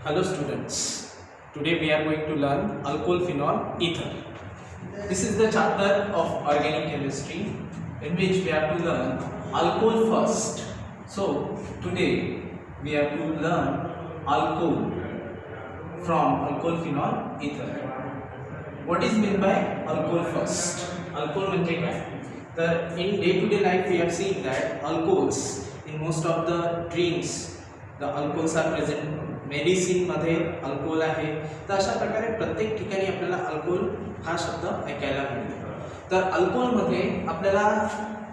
Hello students, today we are going to learn alcohol, phenol, ether. This is the chapter of organic chemistry in which we have to learn alcohol first. So today we have to learn alcohol from alcohol, phenol, ether. What is meant by alcohol first? Alcohol म्हणजे काय? तर in day to day life we have seen that alcohols in most of the drinks the alcohols are present. Medicine मध्ये alcohol आहे. तर अशा प्रकारे प्रत्येक ठिकाणी आपल्याला अल्कोहोल हा शब्द ऐकायला मिळतो. तर अल्कोहोल मध्ये आपल्याला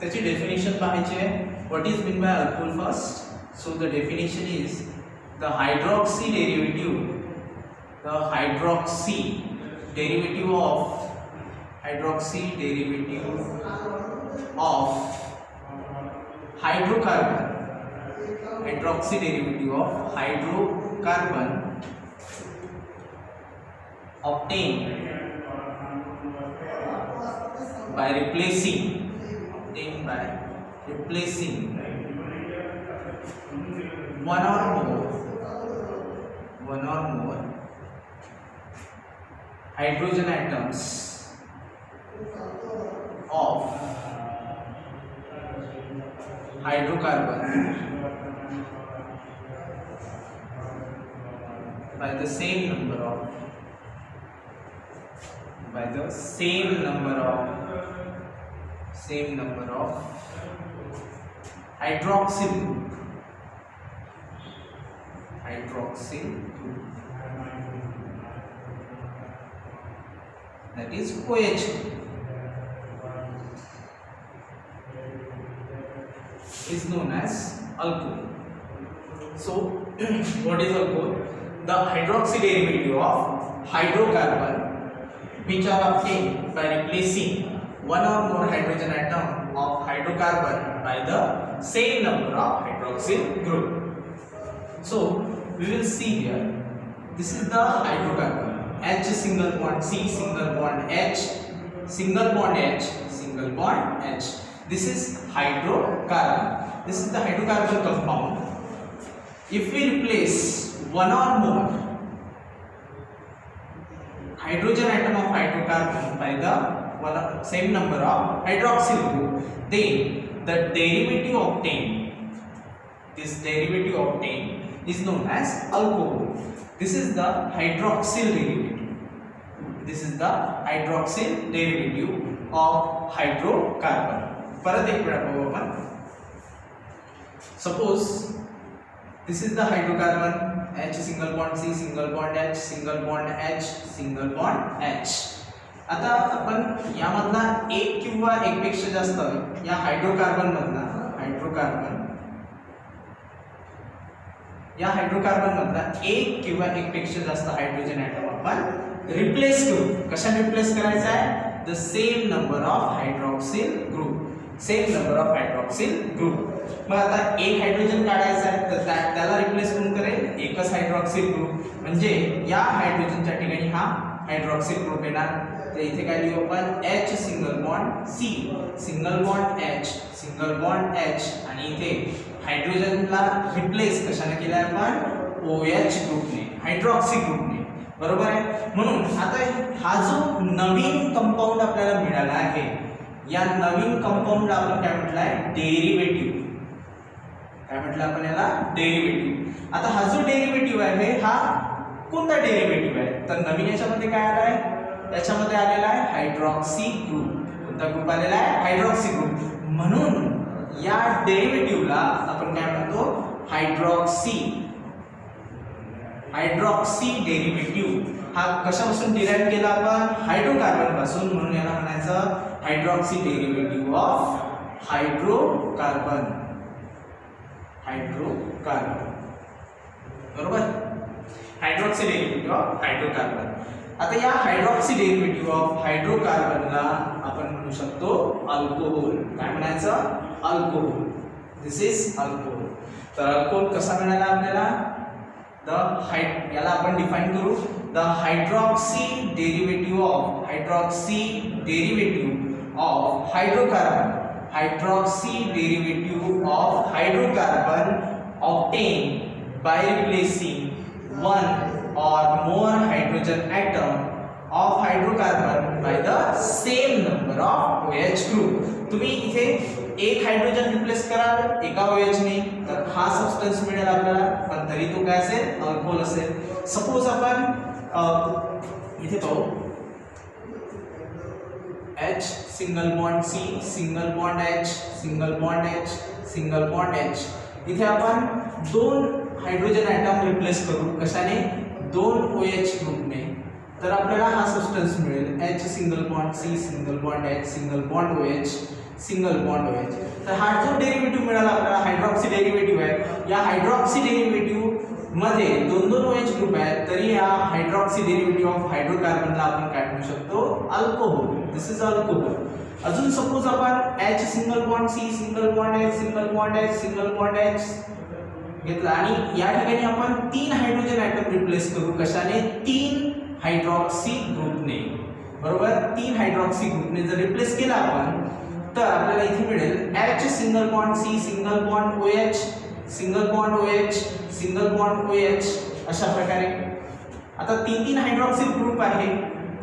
त्याची डेफिनेशन पाहायची आहे. What is mean by alcohol first? So the definition is the hydroxy derivative of hydrocarbon obtained by replacing one or more hydrogen atoms of hydrocarbon by the same number of hydroxyl group, that is OH is known as alcohol. So what is alcohol? The hydroxy derivative of hydrocarbon which are obtained by replacing one or more hydrogen atom of hydrocarbon by the same number of hydroxyl group. So we will see here, this is the hydrocarbon, H single bond C single bond H single bond H single bond H. This is hydrocarbon. This is the hydrocarbon compound. If we replace one or more hydrogen atom of hydrocarbon by the same number of hydroxyl group, then the derivative obtained is known as alcohol. This is the hydroxyl derivative of hydrocarbon. परत एक वेळा पाहू आपण. Suppose this is the hydrocarbon, H single bond C single bond H single bond H single bond H. आता आपण यामधला एक किंवा एकपेक्षा जास्त या हायड्रोकार्बन मधला एक किंवा एकपेक्षा जास्त हायड्रोजन ॲटम आपण रिप्लेस करू. कशाने रिप्लेस करायचा आहे? The same number of hydroxyl group. मग आता एक हायड्रोजन काढायचा आहे तर त्याला रिप्लेस कोण करेल? एकच हायड्रॉक्सिल ग्रुप. म्हणजे या हायड्रोजनच्या ठिकाणी हा हायड्रॉक्सिल ग्रुप येणार. तर इथे काय लिहू आपण? H single bond C single bond H single bond H आणि इथे हायड्रोजनला रिप्लेस कशाने केलं आपण? OH ग्रुपने, हायड्रॉक्सी ग्रुपने. बरोबर आहे. म्हणून आता हा जो नवीन कंपाऊंड आपल्याला मिळाला आहे, या नवीन कंपाऊंडला आपण काय म्हटलंय? डेरिव्हेटिव्ह. काय म्हटलं आपण याला? डेरिव्हेटिव्ह. आता हा जो डेरिव्हेटिव्ह आहे हा कोणता डेरिव्हेटिव्ह आहे? तर नवीन याच्यामध्ये काय आलाय? याच्यामध्ये आलेला आहे हायड्रॉक्सी ग्रुप. कोणता ग्रुप आलेला आहे? Hydroxy group. म्हणून या डेरिव्हेटिव्हला आपण काय म्हणतो? Hydroxy derivative. हा कशापासून डिराइव्ह केला आपण? हायड्रोकार्बन पासून. म्हणून याला म्हणायचं हायड्रॉक्सी डेरिव्हेटिव्ह ऑफ हायड्रोकार्बन. बरोबर? Hydroxy derivative of hydrocarbon. आता या हायड्रॉक्सी डेरिव्हेटिव्ह ऑफ हायड्रोकार्बनला आपण म्हणू शकतो अल्कोहोल. काय म्हणायचं? अल्कोहोल. This is alcohol. तर अल्कोहोल कसा मिळाला आपल्याला? याला आपण डिफाइन करू. The hydroxy derivative of hydrocarbon obtained by replacing one or more hydrogen atom of hydrocarbon by the same number of OH group. तुम्ही इथे एक हायड्रोजन रिप्लेस कराल एका OH ने तर हा सबस्टन्स मिळेल आपल्याला, पण तरी तो काय असेल, अल्कोहोल असेल. सपोज आपण इथे पाहू H single bond C single bond H single bond H single bond H. इथे आपण दोन हायड्रोजन ॲटम रिप्लेस करू कशाने, दोन OH ग्रुपने. तर आपल्याला हा सबस्टन्स मिळेल H single bond C single bond H single bond OH single bond OH. तर हा जो डेरिव्हेटिव्ह मिळाला आपल्याला हायड्रॉक्सी डेरिव्हेटिव्ह आहे, या हायड्रॉक्सी डेरिव्हेटिव्ह मध्ये दोन दोन OH ग्रुप आहेत, तरी या हायड्रॉक्सी डेरिव्हेटिव्ह ऑफ हायड्रोकार्बनला आपण काय म्हणू शकतो, अल्कोहोल. This is alcohol. अजून सपोज आपण H single bond C single bond H single bond H single bond H घेतला आणि या ठिकाणी आपण तीन हायड्रोजन ॲटम रिप्लेस करू कशाने, तीन हायड्रॉक्सी ग्रुपने. बरोबर, तीन हायड्रॉक्सी ग्रुपने जर रिप्लेस केला आपण तर आपल्याला इथे मिळेल H single bond C single bond OH single bond OH single bond OH अशा प्रकारे. आता तीन तीन हायड्रॉक्सी ग्रुप आहे,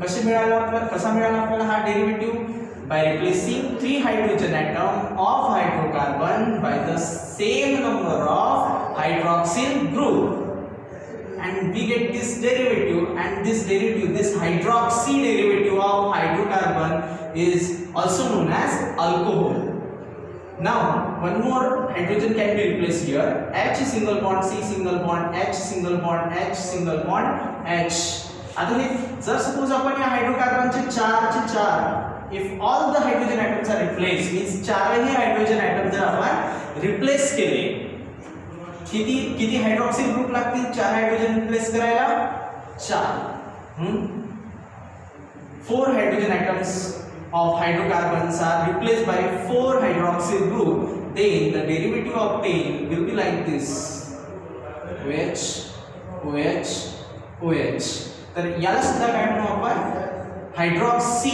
कसे मिळाला आपल्याला, कसा मिळाला आपल्याला हा derivative, by replacing three hydrogen atom of hydrocarbon by the same number of hydroxyl group, and we get this derivative, and this derivative, this hydroxy derivative of hydrocarbon is also known as alcohol. Now one more hydrogen can be replaced here, H single bond C single bond H single bond H single bond H. आता हे जर suppose आपण या हायड्रोकार्बनचे चार चे चार, if all the hydrogen atoms are replaced, means चारही hydrogen atom जर आपण रिप्लेस केले, किती किती हायड्रॉक्सिल ग्रुप लागतील चार हायड्रोजन रिप्लेस करायला, चार. 4 hydrogen atoms of hydrocarbons are replaced by 4 hydroxyl group, then the derivative obtained will be like this, OH OH OH. तर याला सुद्धा काय म्हणू आपण, hydroxy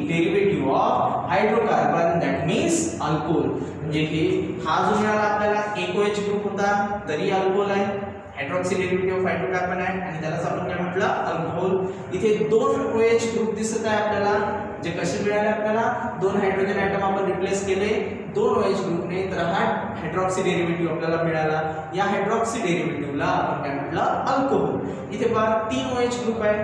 derivative of hydrocarbon, that means alcohol. म्हणजे हे हा जो मिळाला आपल्याला एक OH ग्रुप होता तरी अल्कोहोल आहे, हायड्रॉक्सी डेरिव्हेटिव्ह ऑफ हायड्रोकार्बन आहे आणि त्यालाच आपण काय म्हटलं, अल्कोहोल. इथे दोन OH ग्रुप दिसत आहे आपल्याला, जे कसे मिळाले आपल्याला, दोन हायड्रोजन ॲटम आपण रिप्लेस केले दोन OH ग्रुपने, तर हा हायड्रॉक्सी डेरिव्हेटिव्ह आपल्याला मिळाला. या हायड्रॉक्सी डेरिव्हेटिव्हला आपण काय म्हटलं, अल्कोहोल. इथे पहा तीन OH ग्रुप आहे,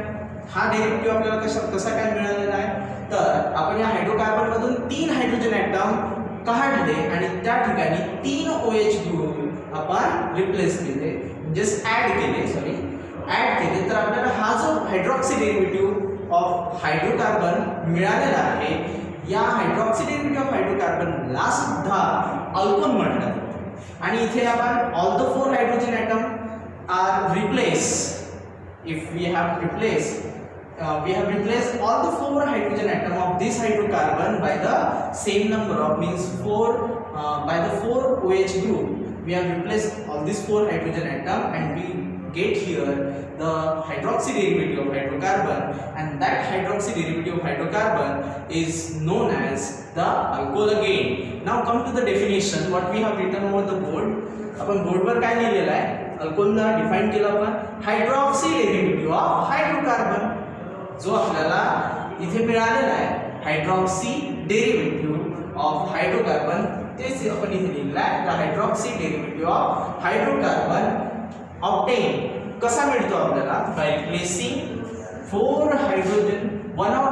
हा डेरिव्हेटिव्ह आपल्याला कसा काय मिळालेला आहे, तर आपण या हायड्रोकार्बन मधून तीन हायड्रोजन ॲटम काढले आणि त्या ठिकाणी तीन OH ग्रुप आपण रिप्लेस केले, जस्ट ऍड केले, तर आपल्याला हा जो हायड्रॉक्सी डेरिव्हेटिव्ह ऑफ हायड्रोकार्बन मिळालेला आहे, या हायड्रॉक्सी डेरिव्हेटिव्ह ऑफ हायड्रोकार्बनला सुद्धा अल्कोहोल म्हटलं. आणि इथे आपण all the 4 hydrogen atom are replace, if we have replaced all the 4 hydrogen atom of this hydrocarbon by the same number of, means 4 by the 4 OH group, we have replaced all these 4 hydrogen atom and we get here the hydroxy derivative of hydrocarbon, and that hydroxy derivative of hydrocarbon is known as the alcohol again. Now come to the definition, what we have written over the board. आपण बोर्डवर काय लिहिलेलं आहे, अल्कोहोलला define केलं आपण, hydroxy derivative of hydrocarbon. जो आपल्याला इथे मिळालेला आहे हायड्रॉक्सी डेरिव्हेटिव्ह ऑफ हायड्रोकार्बन, तेच आपण इथे लिहिलेलं आहे, the hydroxy derivative of hydrocarbon obtain. कसा मिळतो आपल्याला, by replacing 4 hydrogen one or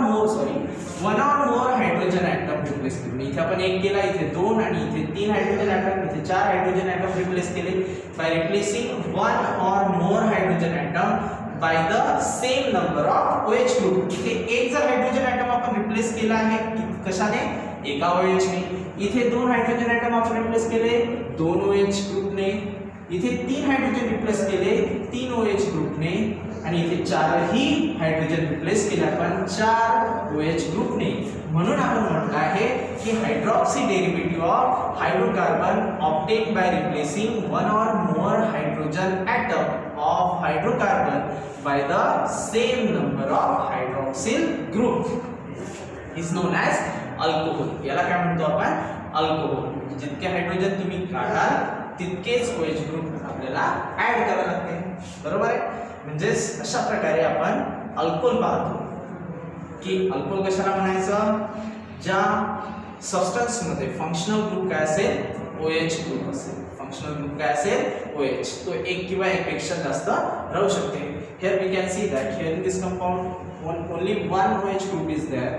more hydrogen atom replace करून. इथे आपण एक केला, इथे दोन आणि इथे तीन हायड्रोजन ॲटम, इथे चार हायड्रोजन ॲटम रिप्लेस केले by replacing one or more hydrogen atom by the same number of OH group. इथे एक जर हायड्रोजन ॲटम आपण रिप्लेस केला आहे कशाने, एका OH ने. इथे दोन हायड्रोजन ॲटम आपण रिप्लेस केले दोन OH ग्रुपने. इथे तीन हायड्रोजन रिप्लेस केले तीन OH ग्रुपने आणि इथे चारही हायड्रोजन रिप्लेस केले आपण चार OH ग्रुपने. म्हणून आपण म्हटलं आहे की hydroxy derivative of hydrocarbon obtain by replacing one or more hydrogen atom of hydrocarbon by the same number of hydroxyl group is known as alcohol. याला काय म्हणतो आपण, अल्कोहोल. जितके हायड्रोजन तुम्ही काढाल तितकेच OH ग्रुप आपल्याला ऍड करावे लागते, बरोबर आहे. म्हणजे अशा प्रकारे आपण अल्कोहोल पाहतो की अल्कोहोल कशाला म्हणायचं, ज्या सबस्टन्स मध्ये फंक्शनल ग्रुप काय असेल, OH ग्रुप असेल. फंक्शनल ग्रुप काय असेल, OH. तो एक किंवा एक पेक्षा जास्त राहू शकते. Here we can see that here in this compound only one OH group is there,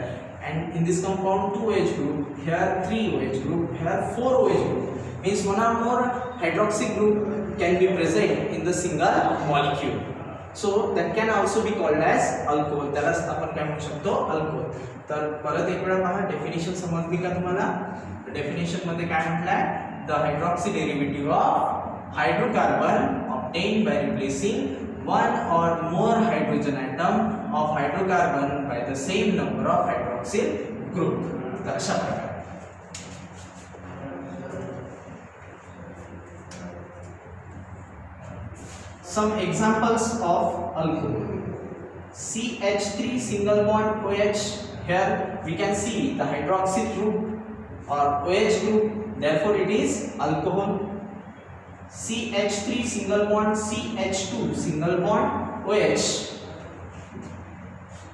and in this compound two OH group, here three OH group, here four OH group. Means one or more hydroxy group can be present in the single molecule. So that can also be called as alcohol. त्यालाच आपण काय म्हणू शकतो, alcohol. तर परत एक वेळा पहा, डेफिनेशन समजली का तुम्हाला. डेफिनेशन मध्ये काय म्हटलंय, the hydroxy derivative of hydrocarbon obtained by replacing one or more hydrogen atom of hydrocarbon by the same number of hydroxyl group. तर अशा प्रकारे some examples of alcohol. CH3 single bond OH. Here we can see the hydroxyl group or OH group, therefore it is alcohol. CH3 single bond CH2 single bond OH.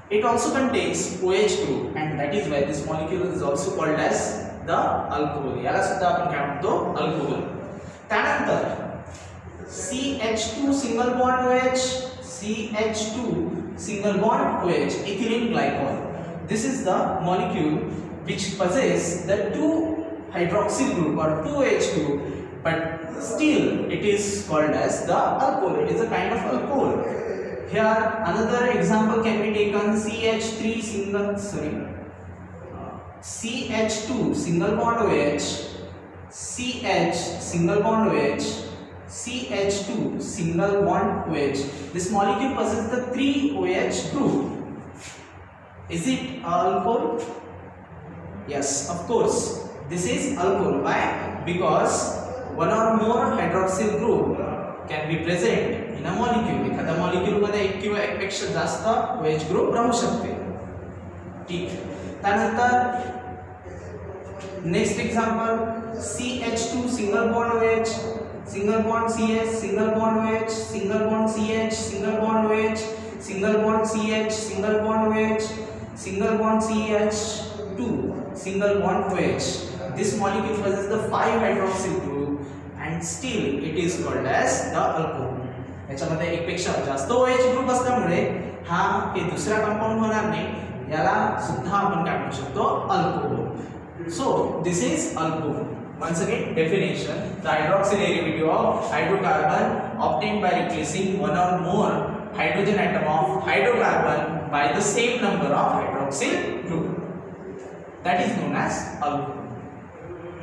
It also contains OH group, and that is why this molecule is also called as the alcohol. याला सुद्धा आपण काय म्हणतो, alcohol. त्यानंतर CH2 single bond OH, CH2 single bond OH, ethylene glycol. This is the molecule which possess the two hydroxyl group or two OH group, but still it is called as the alcohol. It is a kind of alcohol. Here another example can be taken, CH2 single bond OH, CH single bond OH, CH2 single bond OH. This molecule possesses the three OH group. Is it alcohol? Yes, of course. This is alcohol. Why? Because one or more hydroxyl group can be present in a molecule. एखाद्या molecule मध्ये एक किंवा एक पेक्षा जास्त OH group राहू शकते. ठीक. त्यानंतर next example, CH2 single bond OH, single bond CH, single bond OH, single bond CH, single bond OH, single bond CH, single bond OH, single bond CH2, single bond OH. This molecule possesses the 5 hydroxyl group, and still it is called as the alcohol. याच्यामध्ये एक पेक्षा जास्त OH group असल्यामुळे हा हे दुसरा compound होणार नाही, याला सुद्धा आपण काय म्हणू शकतो, alcohol. So this is alcohol. Once again, definition: the hydroxyl derivative of hydrocarbon obtained by replacing one or more hydrogen atom of hydrocarbon by the same number of hydroxyl group. That is known as alcohol.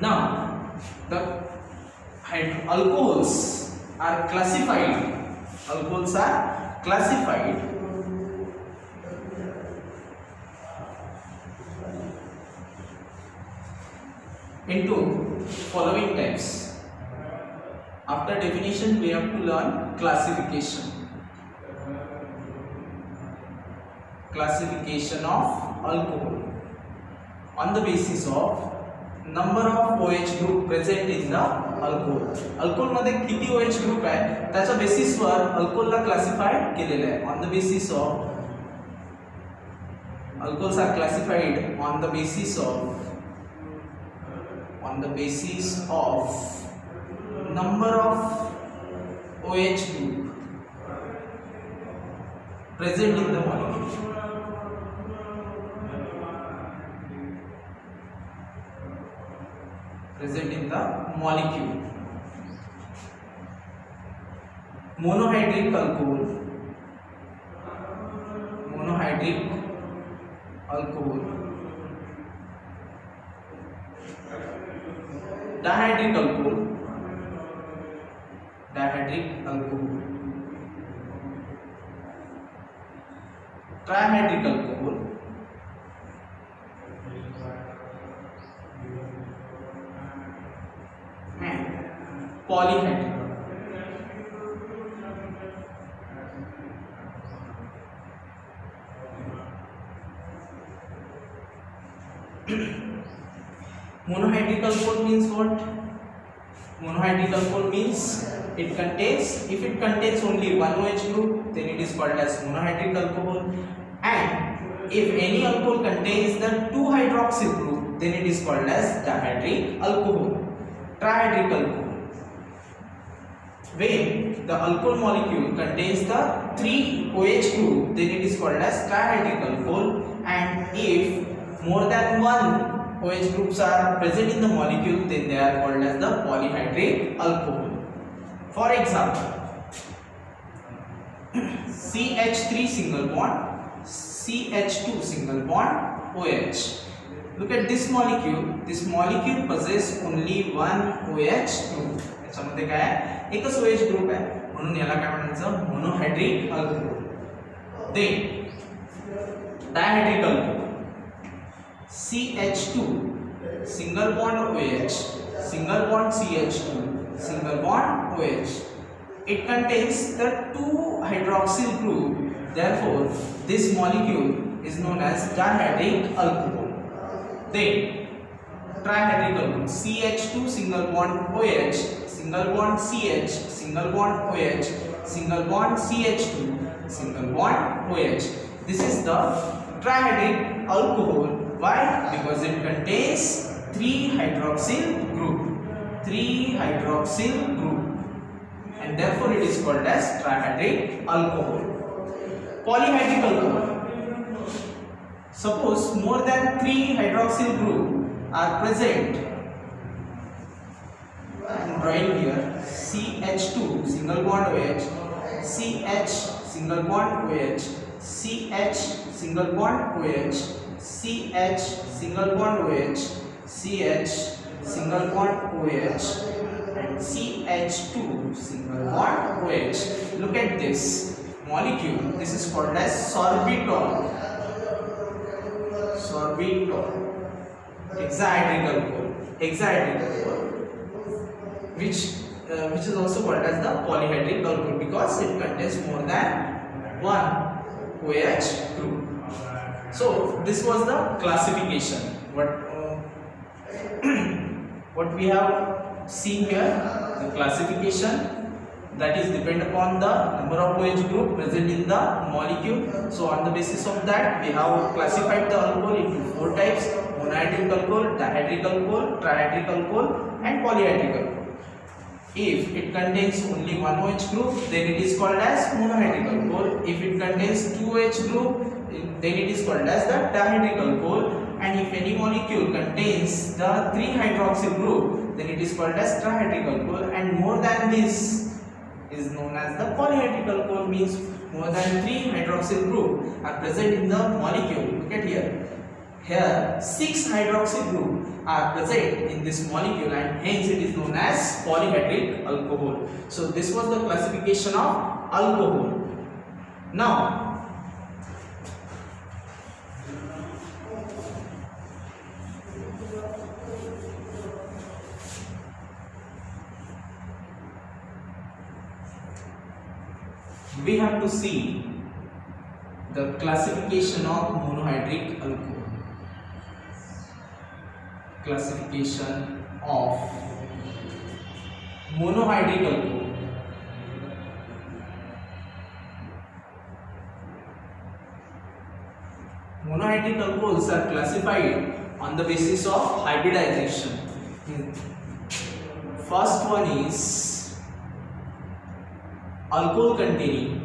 Now, the alcohols are classified. Alcohols are classified into following types. After definition, we have to learn classification. Classification of alcohol on the basis of number of OH group present in the alcohol. alcohol मध्ये किती OH group आहे त्याच्या basis वर alcohol ला classified केलेले आहे. On the basis of alcohols are classified on the basis of number of OH group present in the molecule. Present in the molecule. Monohydric alcohol. Monohydric alcohol. Dihydric alcohol. Dihydric alcohol. Trihydric alcohol. And polyhydric. Monohydric alcohol means what? Monohydric alcohol means it contains, if it contains only one OH group, then it is called as monohydric alcohol. And if any alcohol contains the 2-hydroxyl group, then it is called as dihydric alcohol. Trihydric alcohol. When the alcohol molecule contains the 3 OH group, then it is called as trihydric alcohol. And if more than one OH groups are present in the molecule, then they are called as the polyhydric alcohol. For example, CH3 single bond, CH2 single bond, OH. Look at this molecule. This molecule possesses only one OH group. याच्यामध्ये काय आहे? एकच OH group आहे, म्हणून याला काय म्हणायचं? Monohydric alcohol. Then dihydric alcohol. CH2 single bond OH, single bond CH2, single bond OH. It contains the 2-hydroxyl group. Therefore, this molecule is known as dihydric alcohol. Then trihydric alcohol. CH2 single bond OH, single bond CH, single bond OH, single bond CH2, single bond OH. This is the trihydric alcohol. Why? Because it contains 3-hydroxyl group, 3-hydroxyl group, and therefore it is called as trihydric alcohol. Polyhydric alcohol. Suppose more than 3-hydroxyl group are present. I am drawing here CH2 single bond OH, CH single bond OH, CH single bond OH, CH single bond OH, CH single bond OH, and CH2 single bond OH. Look at this molecule. This is called as sorbitol. Sorbitol. Hexahydric alcohol. Hexahydric alcohol, which is also called as the polyhydric alcohol because it contains more than one OH group. So this was the classification. What we have seen here, the classification, that is depend upon the number of OH group present in the molecule. So on the basis of that, we have classified the alcohol into 4 types: monohydric alcohol, dihydric alcohol, trihydric alcohol, and polyhydric alcohol. If it contains only one OH group, then it is called as monohydric alcohol. If it contains 2 OH group, then it is called as the dihydric alcohol. And if any molecule contains the 3-hydroxyl group, then it is called as trihydric alcohol. And more than this is known as the polyhydric alcohol, means more than 3-hydroxyl group are present in the molecule. Look at here. Here 6-hydroxyl group are present in this molecule, and hence it is known as polyhydric alcohol. So this was the classification of alcohol. Now we have to see the classification of monohydric alcohol. Classification of monohydric alcohol. Monohydric alcohols are classified on the basis of hybridization. First one is alcohol containing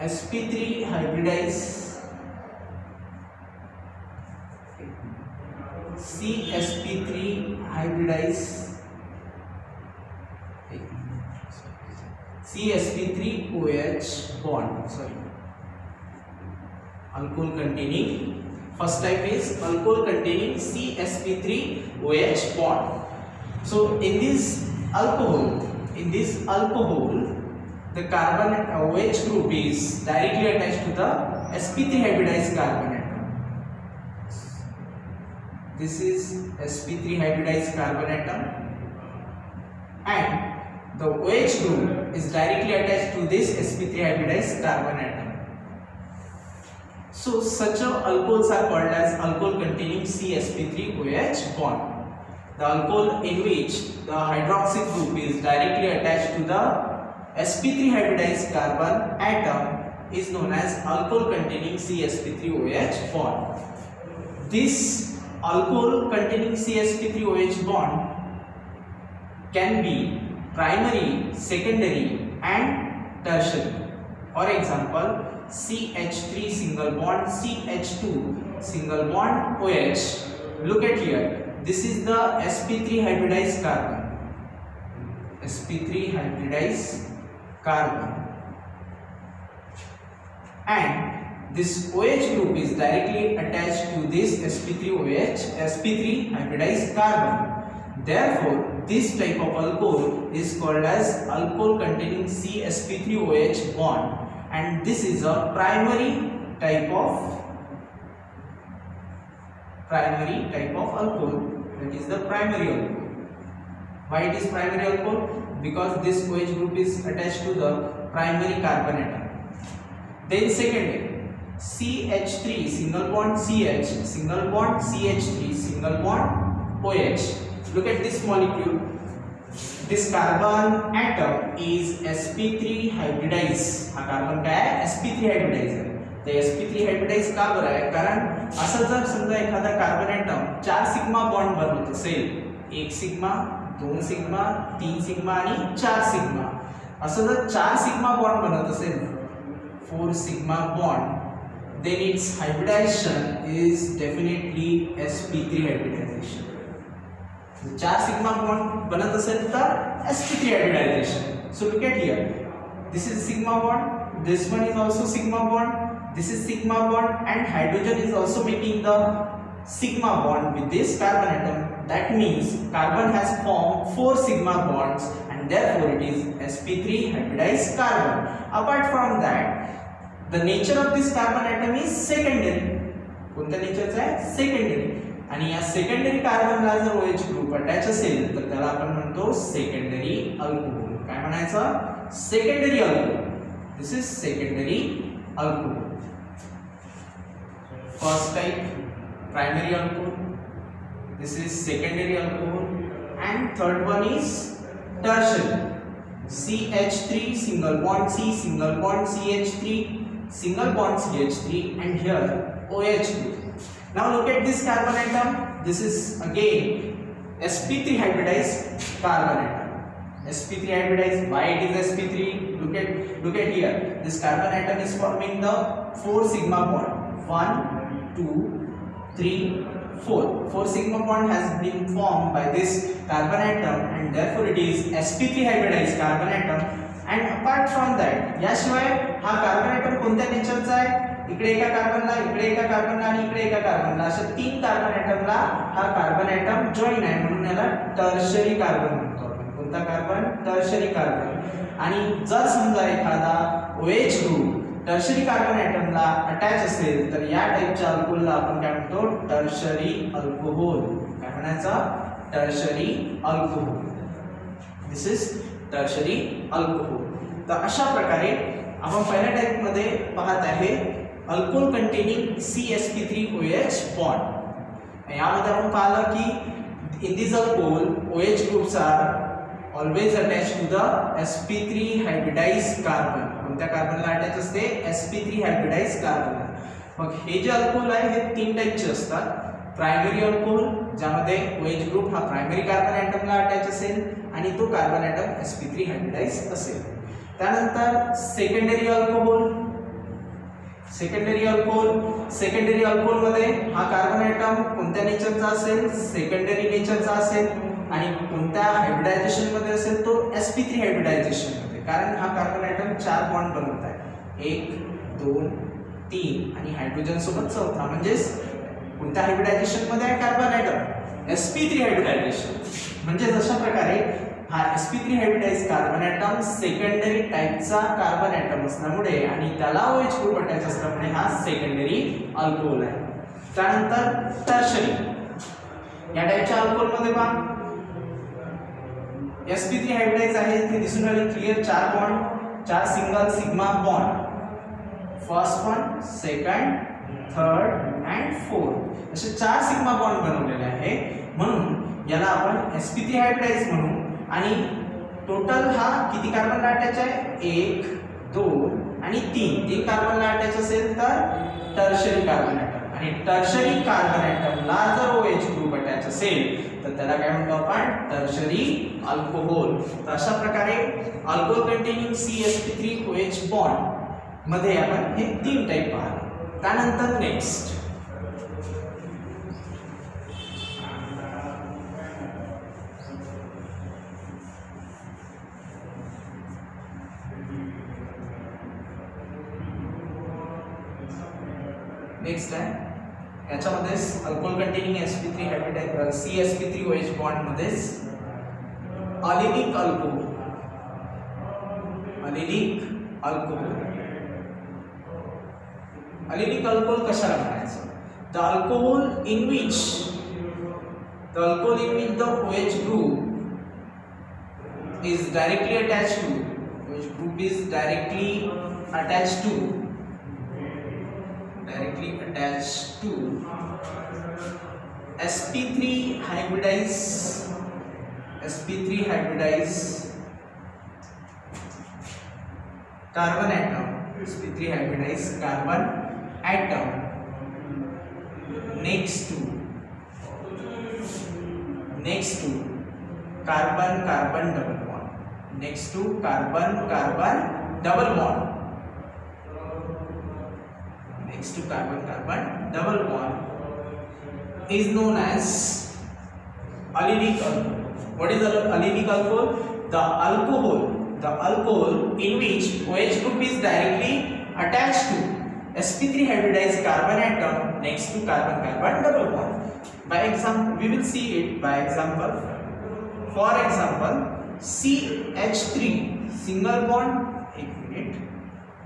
sp3 hybridized CsP3 hybridized CsP3OH bond. Alcohol containing, first type is alcohol containing CsP3OH bond. So in this alcohol, the carbon OH group is directly attached to the sp3 hybridized carbon atom. This is sp3 hybridized carbon atom, and the OH group is directly attached to this sp3 hybridized carbon atom. So such alcohols are called as alcohol containing CsP3OH bond. The alcohol in which the hydroxy group is directly attached to the sp3 hybridized carbon atom is known as alcohol containing CsP3OH bond. This alcohol containing CsP3OH bond can be primary, secondary and tertiary. For example, CH3 single bond CH2 single bond OH. Look at here, this is the sp3 hybridized carbon, sp3 hybridized carbon, and this OH group is directly attached to this sp3 hybridized carbon. Therefore this type of alcohol is called as alcohol containing CsP3OH bond, and this is a primary type of alcohol. That is the primary alcohol. Why it is primary alcohol? Because this OH group is attached to the primary carbon atom. Then secondary, CH3 single bond CH single bond CH3 single bond OH. Look at this molecule. This carbon atom is sp3 hybridized. हा carbon काय आहे? sp3 hybridized आहे. ते sp3 hybridized का बरं आहे? कारण असं जर समजा एखादा कार्बन ॲटम 4 सिग्मा बॉन्ड बनवत असेल, 1 सिग्मा 2 सिग्मा 3 सिग्मा आणि 4 सिग्मा, असं जर 4 सिग्मा बॉन्ड बनवत असेल, 4 sigma bond, then its hybridization is definitely sp3 hybridization. 4 sigma bond बनत असेल तर sp3 hybridization. So look at here, this is sigma bond, this one is also sigma bond, this is sigma bond, and hydrogen is also making the sigma bond with this carbon atom. That means carbon has formed 4 sigma bonds and therefore it is sp3 hybridized carbon. Apart from that, the nature of this carbon atom is secondary. कोणत्या नेचरचा आहे? Secondary. आणि या secondary कार्बनला जर OH group attach असेल तर त्याला आपण म्हणतो सेकंडरी अल्कोहोल. काय म्हणायचं? Secondary alcohol. This is secondary alcohol. First type primary alcohol, this is secondary alcohol, and third one is tertiary. CH3 single bond C single bond CH3 single bond CH3 and here OH group. Now look at this carbon atom. This is again sp3 hybridized carbon atom. sp3 hybridized. Why it is sp3? Look at here. This carbon atom is forming the 4 sigma bond. 1, 2, 3, 4. 4 sigma bond has been formed by this carbon atom and therefore it is sp3 hybridized carbon atom. And apart from that, याशिवाय हा carbon atom कोणत्या नेचरचा आहे? इकडे एका कार्बनला, इकडे एका कार्बनला आणि इकडे एका कार्बनला, अशा 3 कार्बन ॲटमला हा कार्बन ॲटम जॉइन आहे, म्हणून याला टर्शरी कार्बन म्हणतो आपण. कोणता कार्बन? Tertiary carbon. आणि जर समजा एखादा OH ग्रुप टर्शरी कार्बन ॲटमला अटॅच असेल तर या टाइपच्या अल्कोहोलला आपण काय म्हणतो? Tertiary alcohol. काय म्हणायचं? Tertiary alcohol. This is tertiary alcohol. तर अशा प्रकारे आपण पहिल्या टाइप मध्ये पाहत आहे अल्कोहोल कंटेनिंग CsP3OH बॉन्ड. यामध्ये आपण पाहिलं की in this alcohol OH groups are always attached to the sp3 hybridized carbon. कोणत्या कार्बनला अटॅच असते? sp3 hybridized carbon. मग हे जे अल्कोहोल आहे हे 3 टाइपचे असतात. प्रायमरी अल्कोहोल, ज्यामध्ये OH ग्रुप हा प्रायमरी कार्बन ॲटमला अटॅच असेल आणि तो कार्बन ॲटम sp3 हायब्रिडाइज्ड असेल. त्यानंतर सेकंडरी अल्कोहोल. सेकंडरी अल्कोहोल मध्ये हा कार्बन ॲटम कोणत्या नेचरचा असेल? सेकंडरी नेचरचा असेल. आणि कोणत्या हायब्रिडायझेशन मध्ये असेल? तो sp3 हायब्रिडायझेशन मध्ये. कारण हा कार्बन ॲटम 4 बॉन्ड बनवत आहे, 1, 2, 3 आणि हायड्रोजन सोबत चौथा. म्हणजे कोणत्या हायब्रिडायझेशन मध्ये आहे कार्बन ॲटम? sp3 hybridisation. म्हणजे अशा प्रकारे हा sp3 hybridized carbon atom secondary टाइपचा कार्बन ॲटम असल्यामुळे आणि त्याला OH ग्रुप अटॅच असल्यामुळे हा सेकंडरी अल्कोहोल आहे. त्यानंतर टर्शरी. या टाइपच्या अल्कोहोल मध्ये पहा sp3 हायब्रिडाइज्ड आहे, इथे दिसून राहिले clear 4 bond, 4 single sigma bond. First one, second, third and fourth असे 4 सिग्मा बॉन्ड बनवलेले आहे. म्हणून याला आपण sp3 हायब्रिडाइज म्हणू. आणि टोटल हा किती कार्बनला अटॅच आहे? 1 2 आणि 3 कार्बनला अटॅच असेल तर टर्शरी कार्बन ॲटम. आणि टर्शरी कार्बन ॲटमला जर OH ग्रुप अटॅच असेल तर त्याला काय म्हणतो आपण? Tertiary alcohol. तर अशा प्रकारे अल्कोहोल कंटेनिंग CsP3OH बॉन्ड मध्ये आपण हे 3 टाइप पाहिले. त्यानंतर नेक्स्ट आहे याच्यामध्ये alcohol containing sp3 hybridise CsP3OH bond मध्ये अलिलिक अल्कोहोल. अलिलिक अल्कोहोल कशाला म्हणायचं? The alcohol in which the OH group is directly attached to sp3 hybridized carbon atom. sp3 hybridized carbon atom next to carbon carbon double bond. Next to carbon carbon double bond. Next to carbon carbon double bond is known as allylic alcohol. What is allylic alcohol? The alcohol in which OH group is directly attached to sp3 hybridized carbon atom next to carbon carbon double bond. By example, we will see it by example. For example, CH3 single bond, एक minute,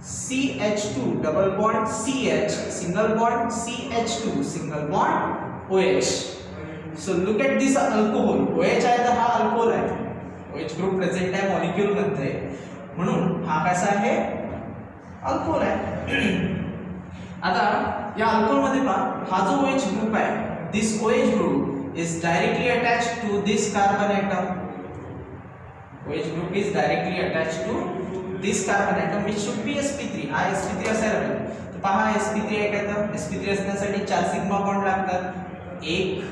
CH2 double bond CH single bond CH2 single bond OH. So look at this alcohol. OH आहे तर हा alcohol आहे. OH group present आहे molecule मध्ये, म्हणून हा कसा आहे? अल्कोहोल आहे. आता या अल्कोहोल मध्ये पहा, हा जो OH ग्रुप आहे, this OH group is directly attached to this carbon atom. OH group is directly attached to this carbon atom which should be sp3. हा sp3 असायला पाहिजे. तर पहा sp3 आहे का? तर sp3 असण्यासाठी 4 सिग्मा बॉन्ड लागतात. 1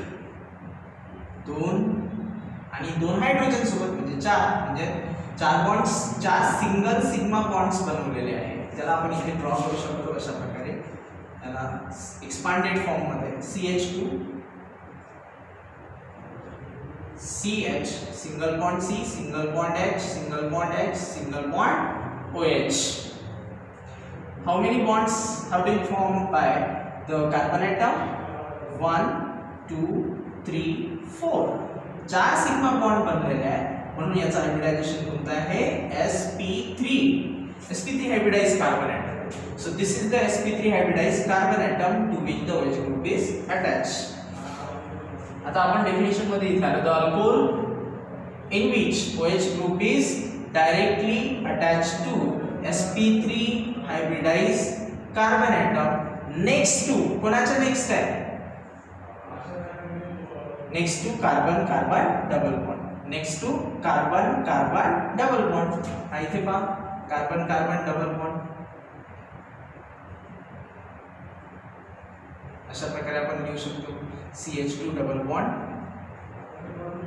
2 आणि 2 हायड्रोजन सोबत म्हणजे 4, म्हणजे 4 बॉन्ड्स, 4 सिंगल सिग्मा बॉन्ड्स बनवलेले आहेत. त्याला आपण इथे ड्रॉ करू शकतो अशा प्रकारे. याला एक्सपांडेड फॉर्म मध्ये CH2 CH single bond C single bond H single bond H single bond OH. How many bonds have been formed by the carbon atom? 1 2 3 4. 4 sigma bond बनलेले आहे, म्हणून याचा हायब्रिडायझेशन कोणता आहे? sp3 hybridized carbon atom. So this is the sp3 hybridized carbon atom to which the OH group is attached. आता आपण definition मध्ये इथे आलो. The alcohol in which OH group is directly attached to sp3 hybridized carbon atom next to, कोणाच्या next आहे? Next to carbon carbon double bond. Next to carbon carbon double bond. हा इथे पहा कार्बन कार्बन डबल बॉन्ड. अशा प्रकारे आपण लिहू शकतो CH2 डबल बॉन्ड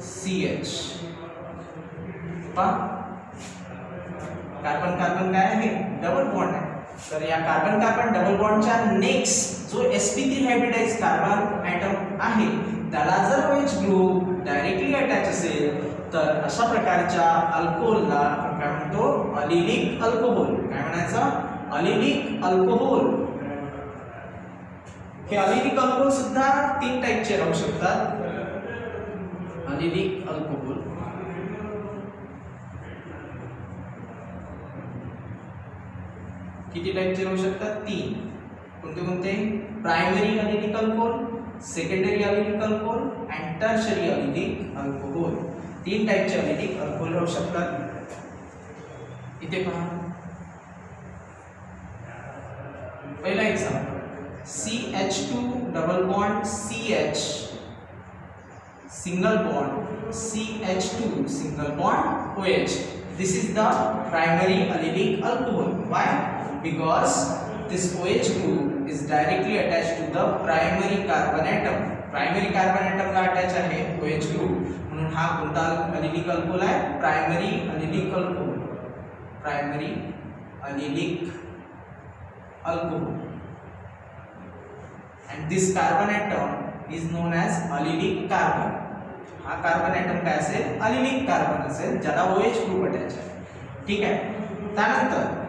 CH. पहा कार्बन कार्बन काय आहे? डबल बॉन्ड आहे. तर या कार्बन कार्बन डबल बॉन्डच्या नेक्स्ट जो sp3 हायब्रिडाइज्ड कार्बन ॲटम आहे त्याला जर OH ग्रुप डायरेक्टली अटॅच असेल तर अशा प्रकारच्या अल्कोहोलला आपण काय म्हणतो? अलिलिक अल्कोहोल. काय म्हणायचं? अलिलिक अल्कोहोल. हे अलिलिक अल्कोहोल सुद्धा 3 टाइपचे राहू शकतात. अलिलिक अल्कोहोल किती टाइपचे राहू शकतात? 3. कोणते कोणते? प्रायमरी अलिलिक अल्कोहोल, सेकंडरी अलिलिक अल्कोहोल आणि टर्शरी अलिलिक अल्कोहोल. 3 टाइपचे अलिलिक अल्कोहोल राहू शकतात. इथे पहा पहिला example CH2 double bond CH, single bond CH2, single bond OH. This is the primary allylic alcohol. Why? Because this OH group is directly attached to the primary carbon atom. Primary carbon atom ला attach आहे OH group, म्हणून हा कोणता allylic alcohol आहे? Primary allylic alcohol. Primary allylic alcohol. And this carbon atom is known as allylic carbon. हा carbon atom काय असेल? allylic carbon असेल, ज्याला OH ग्रुप अटॅच आहे. ठीक आहे. त्यानंतर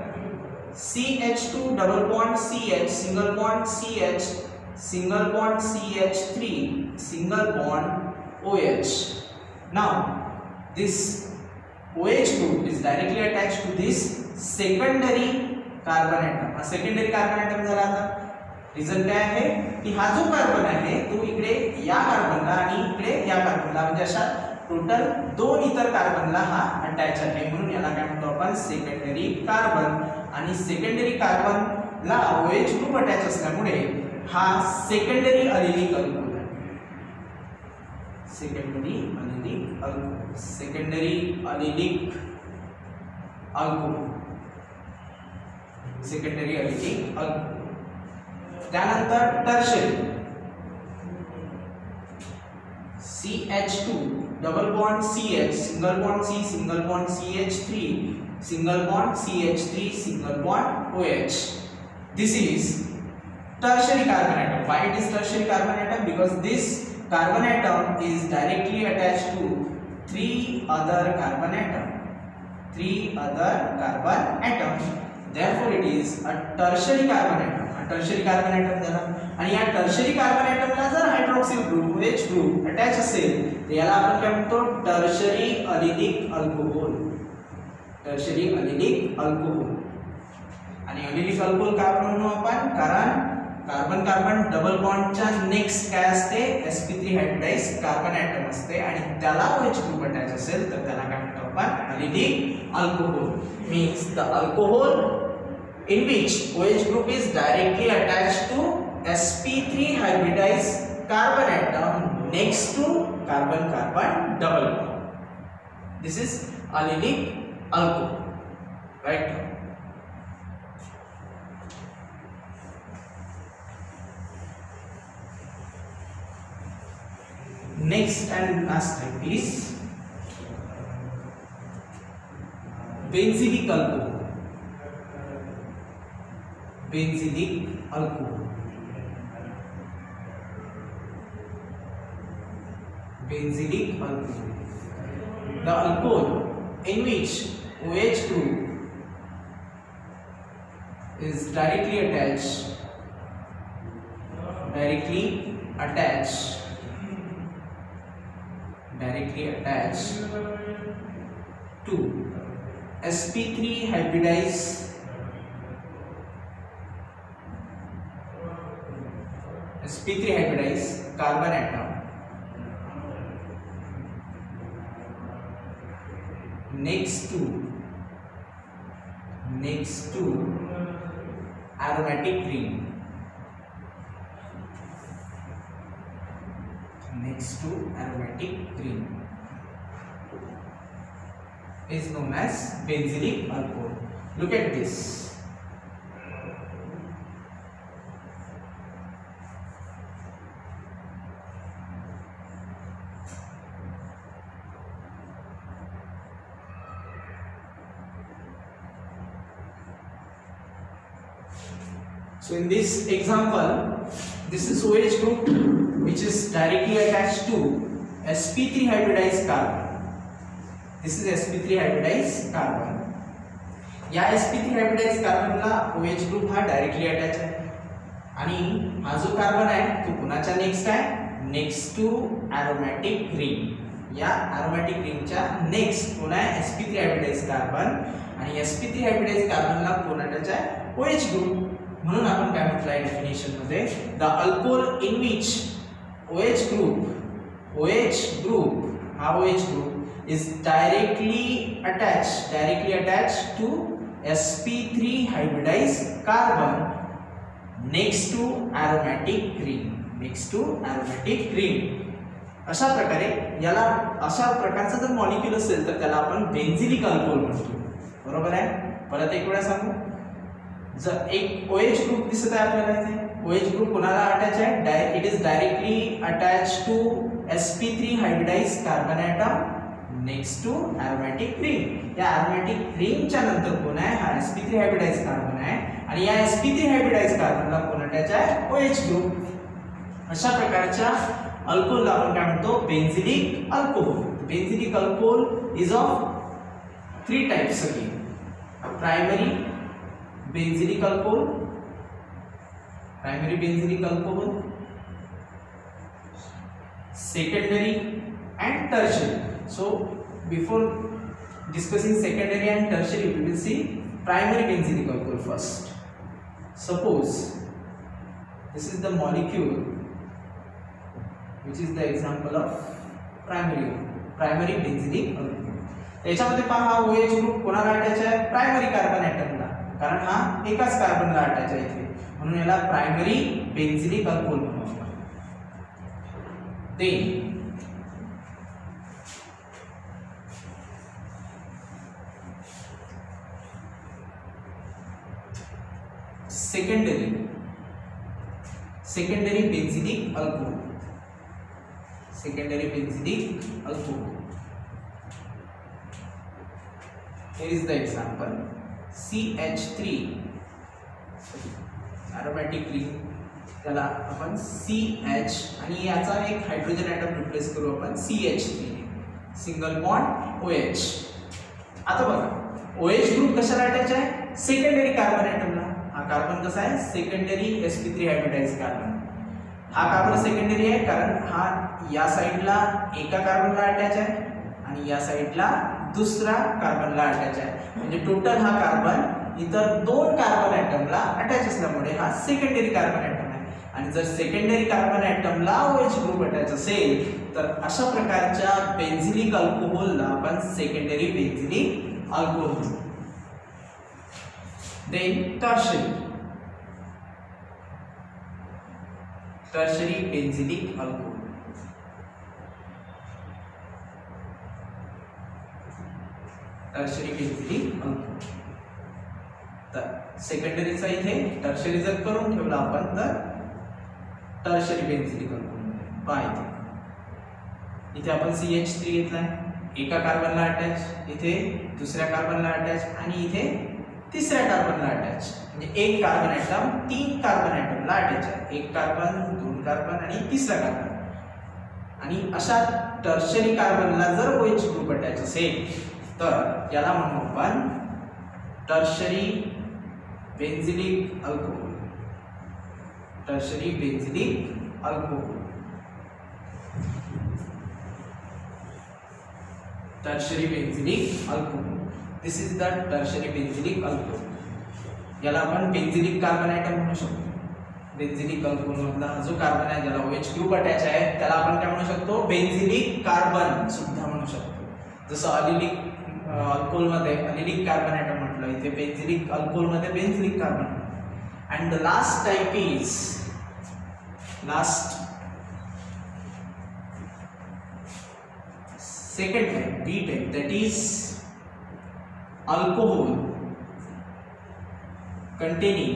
CH2 double bond CH, single bond CH, single bond CH3, single bond OH. Now this OH group is directly attached to this secondary carbon atom. हा secondary carbon atom झाला. आता reason काय आहे की हा जो कार्बन आहे तो इकडे या कार्बनला आणि इकडे या कार्बनला, म्हणजे अशा टोटल दोन इतर कार्बनला हा अटॅच आहे, म्हणून याला काय म्हणतो आपण? Secondary carbon. आणि सेकंडरी कार्बनला OH ग्रुप अटॅच असल्यामुळे हा सेकंडरी allylic अल्कोहोल आहे. Secondary allylic alcohol, secondary allylic alcohol, secondary allylic alcohol. त्यानंतर tertiary CH2 double bond CH, single bond C, single bond CH3, single bond CH3, single bond OH. This is tertiary carbon atom. Why it is tertiary carbon atom? Because this carbon atom is directly attached to three other carbon atoms. Therefore it is a tertiary carbon atom. A tertiary carbon atom झाला. आणि या tertiary carbon atom ला जर hydroxyl group OH group attach असेल तर याला आपण काय म्हणतो? tertiary allylic alcohol. tertiary allylic alcohol. आणि allylic alcohol का म्हणू आपण? कारण कार्बन कार्बन डबल बॉन्डच्या नेक्स्ट काय असते? sp3 हायब्रिडाइज्ड कार्बन एटम असते आणि त्याला OH ग्रुप अटॅच असेल तर त्याला काय म्हणतो आपण? allylic alcohol. Means the alcohol in which OH group is directly attached to sp3 hybridized carbon atom next to carbon carbon double bond. This is allylic alcohol. Right? Next and last type is benzylic alcohol. Benzylic alcohol. Benzylic alcohol. The alcohol in which OH group is directly attached to sp3 hybridized carbon atom next to aromatic ring. Next to aromatic ring is known as benzylic alcohol. Look at this. So in this example, this is OH group which is directly attached to sp3 hybridized carbon. This is sp3 hybridized carbon. या sp3 hybridized carbon ला OH group हा directly attached आहे आणि हा जो carbon आहे तो कोणाच्या next आहे? Next to aromatic ring. या aromatic ring च्या नेक्स्ट कोण आहे? sp3 hybridized carbon आणि sp3 hybridized carbon ला कोण अटॅच आहे? OH group. म्हणून आपण काय म्हटलंय डेफिनेशन मध्ये? The alcohol in which OH group हा OH group is directly attached to sp3 hybridized carbon next to aromatic ring, next to aromatic ring. अशा प्रकारे याला अशा प्रकारचं जर मॉलिक्यूल असेल तर त्याला आपण बेन्झिलिक अल्कोहोल म्हणतो. बरोबर आहे. परत एक वेळा सांगू, जर एक OH ग्रुप दिसत आहे आपल्याला इथे, OH ग्रुप कोणाला अटॅच आहे? It is directly attach to sp3 hybridized carbon atom next to aromatic ring. या ॲरोमॅटिक रिंगच्या नंतर कोण आहे? हा sp3 हायब्रिडाइज्ड कार्बन आहे आणि या sp3 हायब्रिडाइज्ड कार्बनला कोण अटॅच आहे? OH group. अशा प्रकारच्या अल्कोहोलला आपण काय म्हणतो? Benzylic alcohol. Benzylic alcohol is of 3 types again. Primary benzylic alcohol, primary benzylic alcohol, secondary and tertiary. So before discussing secondary and tertiary, we will see primary benzylic alcohol first. Suppose this is the molecule which is the example of primary benzylic alcohol. याच्यामध्ये पहा हा OH group कोणाला attach आहे? Primary carbon ॲटमला, कारण हा एकाच कार्बनला attach आहे इथे, म्हणून याला प्रायमरी बेन्झिलिक अल्कोहोल म्हणतात. Then secondary benzylic alcohol, secondary benzylic alcohol. Here is the example, CH3 aromatic ring, त्याला आपण CH आणि याचा एक हायड्रोजन ॲटम रिप्लेस करू आपण CH3, सिंगल बॉन्ड OH. आता बघा OH ग्रुप कशाला अटॅच आहे? सेकंडरी कार्बन ॲटमला. हा कार्बन कसा आहे? Secondary sp3 hybridized carbon. हा कार्बन सेकंडरी आहे कारण हा या साइडला एका कार्बनला अटॅच आहे आणि या साइडला दुसरा कार्बनला अटॅच आहे, म्हणजे टोटल हा कार्बन इतर 2 कार्बन ॲटमला अटॅच असल्यामुळे हा सेकंडरी कार्बन ॲटम आहे. आणि जर सेकंडरी कार्बन ॲटमला OH ग्रुप अटॅच असेल तर अशा प्रकारच्या बेन्झिलिक अल्कोहोलला आपण सेकंडरी बेन्झिलिक अल्कोहोल म्हणतो. Then tertiary benzylic alcohol. Tertiary benzylic alcohol. तर सेकंडरीचा इथे टर्शरी जर करून ठेवला आपण तर टर्शरी बेन्झिलिक अल्कोहोल. पहा इथे आपण CH3 घेतलाय, एका कार्बनला अटॅच, इथे दुसऱ्या कार्बनला अटॅच आणि इथे तिसऱ्या कार्बनला अटॅच, म्हणजे एक कार्बन ॲटम 3 कार्बन ॲटमला अटॅच आहे. एक कार्बन, 2 कार्बन आणि तिसरा कार्बन. आणि अशा टर्शरी कार्बनला जर OH ग्रुप अटॅच असेल तर याला म्हणू आपण tertiary benzylic alcohol. Tertiary benzylic alcohol. Tertiary benzylic alcohol. This is the tertiary benzylic alcohol. याला आपण बेन्झिलिक कार्बन ॲटम म्हणू शकतो. बेन्झिलिक अल्कोहोल मधला जो कार्बन आहे ज्याला OH ग्रुप अटॅच आहे त्याला आपण काय म्हणू शकतो? बेन्झिलिक कार्बन सुद्धा म्हणू शकतो. जसं अलिलिक अल्कोहोल मध्ये अलिलिक कार्बन ॲटम म्हटलं, इथे बेन्झिलिक अल्कोहोल मध्ये बेन्झिलिक carbon. And the last type is second type, B type, that is alcohol containing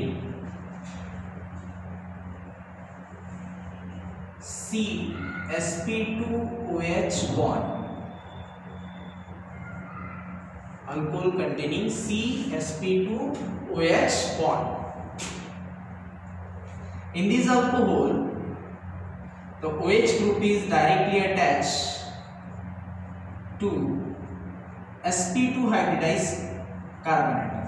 CsP2OH bond. Alcohol containing CsP2OH bond. In this alcohol, the OH group is directly attached to sp2 hybridized carbon atom.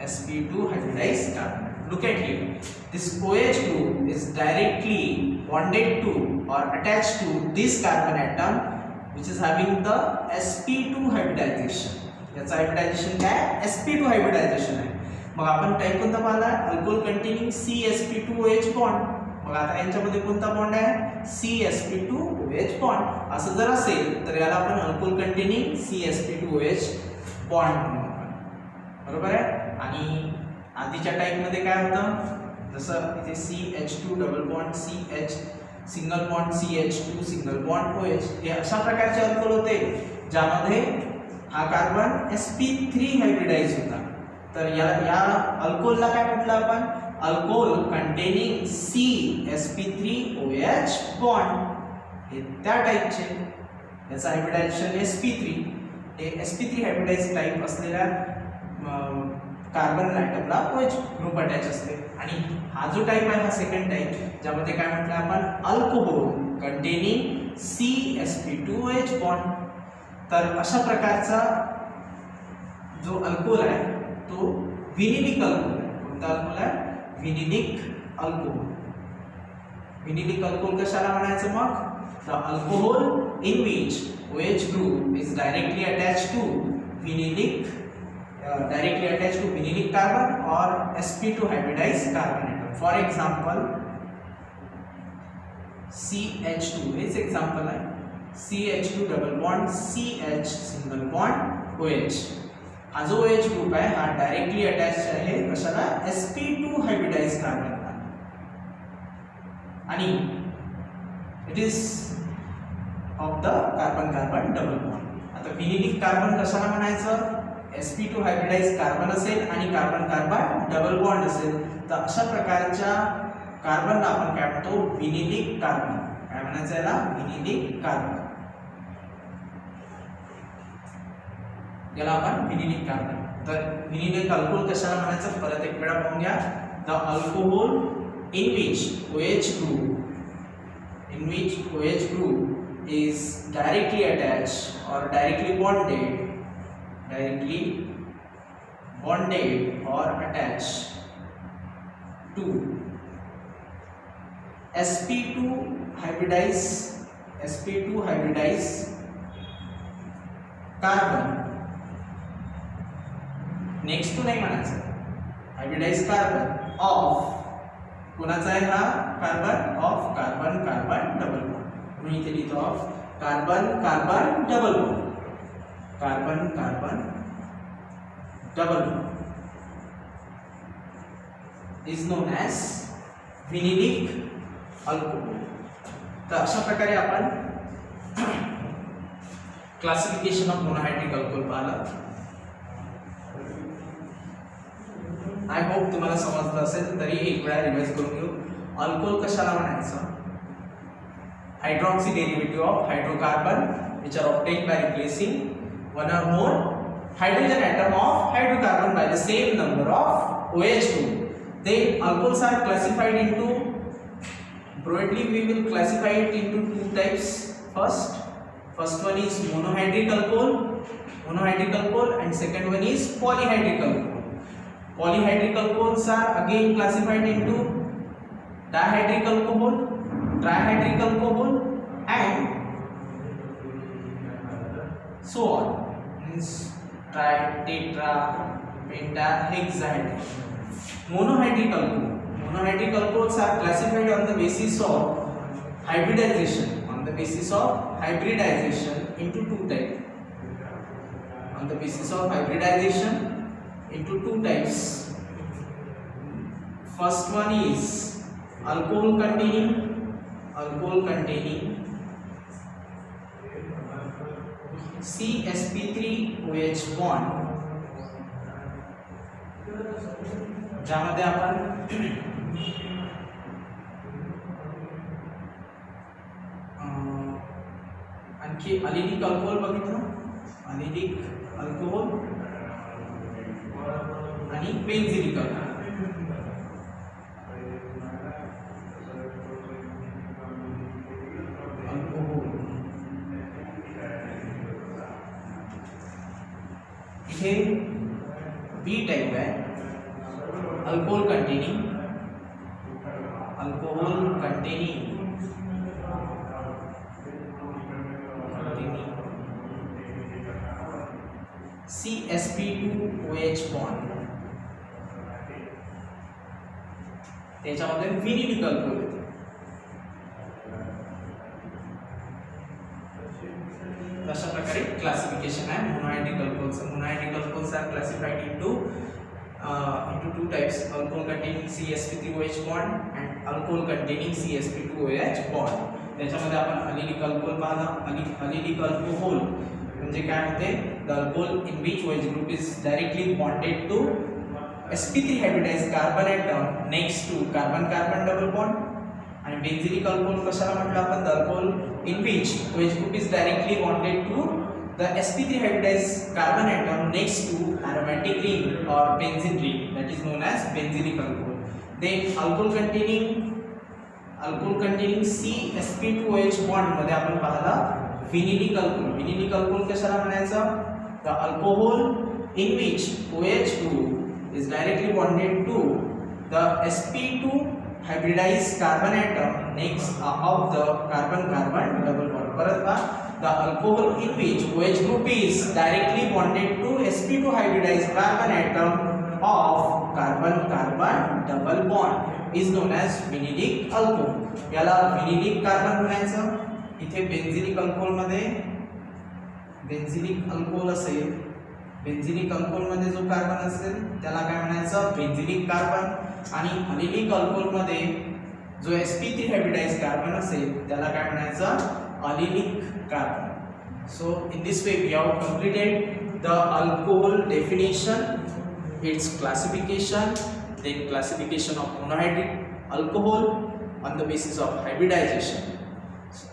sp2 hybridized carbon atom. Look at here. This OH group is directly bonded to or attached to this carbon atom, which is having the sp2 hybridization. याचा hybridization काय? sp2 hybridization आहे. मग आपण type कोणता पाहिला? Alcohol containing CsP2OH bond. मग आता यांच्यामध्ये कोणता bond आहे? CsP2OH bond. असं जर असेल तर याला आपण अल्कोहोल कंटेनिंग CsP2OH बॉन्ड म्हणू. बरोबर आहे. आणि आधीच्या टाइप मध्ये काय होतं, जसं इथे CH2 double bond CH single bond CH2 single bond OH, हे अशा प्रकारचे अल्कोहोल होते ज्यामध्ये हा कार्बन sp3 हायब्रिडाइज होता. तर या अल्कोहोलला काय म्हटलं आपण, अल्कोहोल कंटेनिंग Csp3OH बॉन्ड. हे त्या टाइपचे, याचा हायब्रिडायझेशन sp3, हे sp3 हायब्रिडाइज टाइप असलेल्या कार्बन ॲटमला OH ग्रुप अटॅच असते. आणि हा जो टाइप आहे हा सेकंड टाइप, ज्यामध्ये काय म्हटलं आपण, अल्कोहोल कंटेनिंग CsP2OH बॉन्ड. तर अशा प्रकारचा जो अल्कोहोल आहे तो विनिलिक अल्कोहोल आहे. कोणता अल्कोहोल आहे, विनिलिक अल्कोहोल. विनिलिक अल्कोहोल कशाला म्हणायचं मग, the alcohol in which OH group is directly attached to vinylic carbon or sp2 hybridized carbon atom. For example, CH2 H example आहे, CH2 double bond CH single bond OH. हा जो OH group आहे हा directly attach आहे कशाला, sp2 hybridized कार्बनला. आणि it is of the carbon carbon double bond. आता विनिलिक कार्बन कशाला म्हणायचं, sp2 हायब्रिडाइज्ड कार्बन असेल आणि कार्बन कार्बन डबल बॉन्ड असेल, तर अशा प्रकारच्या कार्बनला आपण काय म्हणतो, विनिलिक कार्बन. काय म्हणायचं याला, विनिलिक कार्बन. याला आपण विनिलिक कार्बन. तर विनिलिक अल्कोहोल कशाला म्हणायचं परत एक वेळा पाहून घ्या, the alcohol in which OH group is directly attached or directly bonded or attached to sp2 hybridized carbon. Next to नाही म्हणायचं, हायब्रिडाइज्ड कार्बन ऑफ, कोणाचा आहे हा carbon, of carbon carbon double bond. म्हणून इथे लिहितो of carbon carbon double bond, carbon carbon double bond is known as vinylic alcohol. तर अशा प्रकारे आपण क्लासिफिकेशन ऑफ मोनोहायड्रिक अल्कोहोल पाहिलं. आय होप तुम्हाला समजलं असेल, तरी एक वेळा रिवाइज करून घेऊ. अल्कोहोल कशाला म्हणायचं, hydroxy derivative of hydrocarbon which are obtained by replacing one or more hydrogen atom of hydrocarbon by the same number of OH group. Then alcohols are classified into, broadly we will classify it into two types. First one is monohydric alcohol and second one is polyhydric alcohol. Polyhydric alcohols are again classified into dihydric alcohol, trihydric alcohol and so on. Means tri, tetra, penta, hexahydric. Monohydric alcohols are classified on the basis of hybridization. Into two types. On the basis of hybridization into two types. First one is alcohol containing CsP3OH bond, ज्यामध्ये आपण आणखी अलिलिक alcohol बघितलं, allylic alcohol आणि benzylic alcohol. इथे B type आहे, alcohol containing CsP2OH bond, त्याच्यामध्ये vinylic alcohol येते. अशा प्रकारे क्लासिफिकेशन आहे monohydric alcohols. Monohydric alcohols are classified into come to two types: alcohol containing CsP3OH bond and alcohol containing CsP2OH bond. त्याच्यामध्ये आपण अलिलिक alcohol पाहला. अलिलिक alcohol म्हणजे काय होते? The alcohol in which OH group is directly bonded to sp3 hybridized carbon atom next to carbon carbon double bond. आणि बेंझिलिक alcohol कशाला म्हटलं आपण? The alcohol in which OH group is directly bonded to the sp3 hybridized carbon atom next to aromatic ring or benzene ring, that is known as benzylic alcohol. Then alcohol containing CsP2OH bond मध्ये आपण पाहला vinylic alcohol. vinylic alcohol कशाला म्हणायचं? the alcohol in which OH group is directly bonded to the sp2 hybridized carbon atom next of the carbon carbon double bond. परत पहा, the alcohol in which OH group is directly bonded to sp2 hybridized carbon atom of carbon carbon double bond is known as vinylic alcohol. याला vinylic carbon म्हणायचं. इथे बेंझिलिक alcohol मध्ये बेंझिलिक alcohol असेल, बेंझिलिक alcohol मध्ये जो carbon असेल त्याला काय म्हणायचं? बेंझिलिक कार्बन. आणि अलिलिक अल्कोहोल मध्ये जो sp3 हायब्रिडाइज्ड कार्बन असेल त्याला काय म्हणायचं? अलिलिक carbon. So in this way we have completed the alcohol definition, its classification, then classification of monohydric alcohol on the basis of hybridization.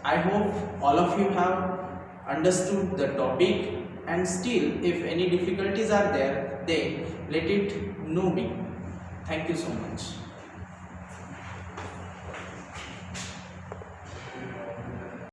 I hope all of you have understood the topic, and still if any difficulties are there, then let it know me. Thank you so much.